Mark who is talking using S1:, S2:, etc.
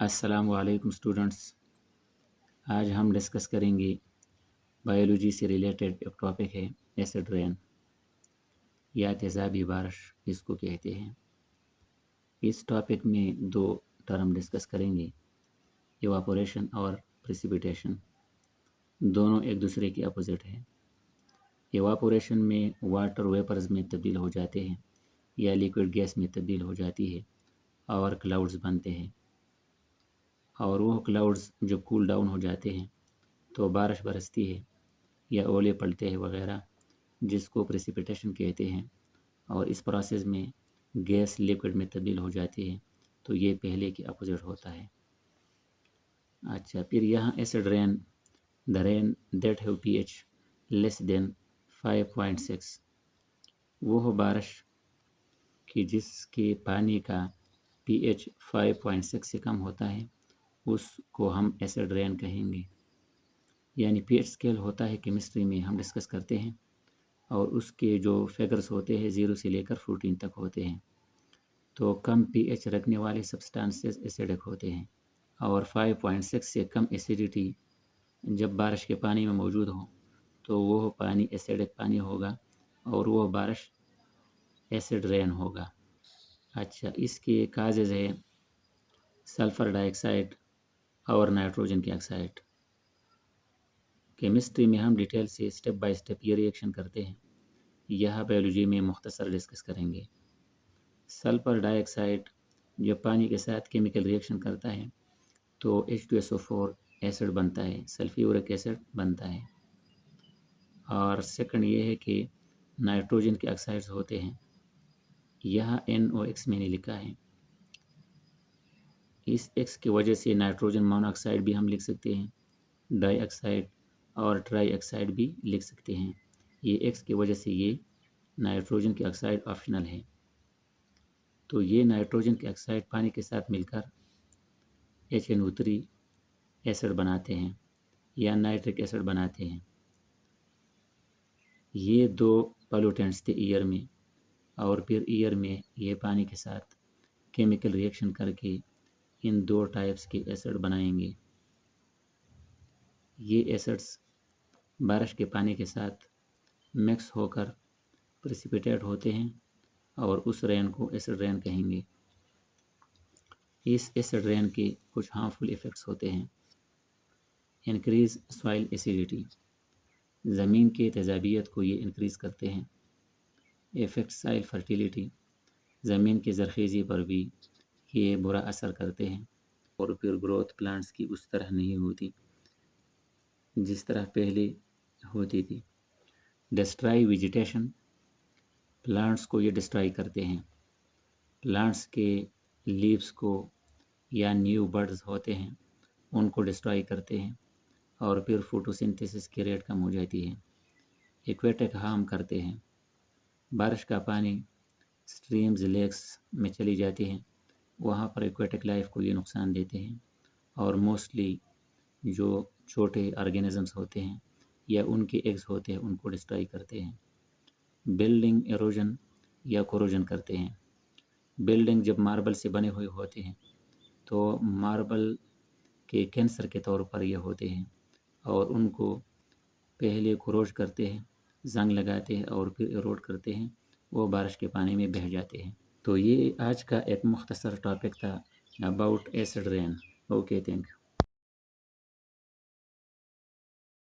S1: अस्सलाम वालेकुम स्टूडेंट्स। आज हम डिस्कस करेंगे बायोलॉजी से रिलेटेड एक टॉपिक है एसिड रेन या तेज़ाबी बारिश इसको कहते हैं। इस टॉपिक में दो टर्म डिस्कस करेंगे, इवापोरेशन और प्रेसिपिटेशन। दोनों एक दूसरे के अपोजिट हैं। इवापोरेशन में वाटर वेपर्स में तब्दील हो जाते हैं या लिक्विड गैस में तब्दील हो जाती है और क्लाउड्स बनते हैं, और वो क्लाउड्स जो कूल डाउन हो जाते हैं तो बारिश बरसती है या ओले पड़ते हैं वगैरह, जिसको प्रेसिपिटेशन कहते हैं। और इस प्रोसेस में गैस लिक्विड में तब्दील हो जाती है, तो ये पहले के अपोजिट होता है। अच्छा, फिर यहाँ acid rain, the rain that have pH less than 5.6, वो हो बारिश कि जिसके पानी का pH 5.6 से कम होता है, उसको हम एसिड रेन कहेंगे। यानी pH स्केल होता है, केमिस्ट्री में हम डिस्कस करते हैं, और उसके जो फिगर्स होते हैं 0 से लेकर 14 तक होते हैं। तो कम pH रखने वाले सब्सटेंसेस एसिडिक होते हैं, और 5.6 से कम एसिडिटी जब बारिश के पानी में मौजूद हो तो वो पानी एसिडिक पानी होगा और वो बारिश एसिड रेन होगा। अच्छा, इसके काजेज़ है सल्फ़र डाइऑक्साइड और नाइट्रोजन की ऑक्साइड। केमिस्ट्री में हम डिटेल से स्टेप बाय स्टेप ये रिएक्शन करते हैं, यह बायोलॉजी में मुख्तसर डिस्कस करेंगे। सल्फ़र डाइऑक्साइड जब पानी के साथ केमिकल रिएक्शन करता है तो H2SO4 एसिड बनता है, सल्फ्यूरिक एसिड बनता है। और सेकंड ये है कि नाइट्रोजन के ऑक्साइड्स होते हैं, यहाँ NOx मैंने लिखा है। इस X की वजह से नाइट्रोजन मोनोऑक्साइड भी हम लिख सकते हैं, डाइऑक्साइड और ट्राई ऑक्साइड भी लिख सकते हैं। ये X की वजह से ये नाइट्रोजन के ऑक्साइड ऑप्शनल है। तो ये नाइट्रोजन के ऑक्साइड पानी के साथ मिलकर HNO3 एसिड बनाते हैं या नाइट्रिक एसिड बनाते हैं। ये दो पोल्यूटेंट्स थे एयर में, और फिर एयर में ये पानी के साथ केमिकल रिएक्शन करके इन दो टाइप्स के एसिड बनाएंगे। ये एसिड्स बारिश के पानी के साथ मिक्स होकर प्रेसिपिटेट होते हैं, और उस रेन को एसिड रेन कहेंगे। इस एसिड रेन के कुछ हार्मफुल इफ़ेक्ट्स होते हैं। इंक्रीज सॉइल एसिडिटी, ज़मीन के तेज़ाबियत को ये इंक्रीज़ करते हैं। इफ़ेक्ट सॉइल फर्टिलिटी, ज़मीन की ज़रख़ीज़ी पर भी ये बुरा असर करते हैं, और फिर ग्रोथ प्लांट्स की उस तरह नहीं होती जिस तरह पहले होती थी। डिस्ट्रॉय वेजिटेशन, प्लांट्स को ये डिस्ट्रॉय करते हैं। प्लांट्स के लीव्स को या न्यू बर्ड्स होते हैं उनको डिस्ट्रॉय करते हैं, और फिर फोटोसिंथेसिस की रेट कम हो जाती है। एक्वेटिक हार्म करते हैं, बारिश का पानी स्ट्रीम्स लेक्स में चली जाती हैं, वहाँ पर एक्वेटिक लाइफ को ये नुकसान देते हैं, और मोस्टली जो छोटे ऑर्गेनिजम्स होते हैं या उनके एग्स होते हैं उनको डिस्ट्रॉय करते हैं। बिल्डिंग एरोजन या कोरोजन करते हैं। बिल्डिंग जब मार्बल से बने हुए होते हैं तो मार्बल के कैंसर के तौर पर ये होते हैं, और उनको पहले कोरोज करते हैं, जंग लगाते हैं, और फिर एरोड करते हैं, वो बारिश के पानी में बह जाते हैं। तो ये आज का एक मुख्तसर टॉपिक था about acid rain. Okay, thank you.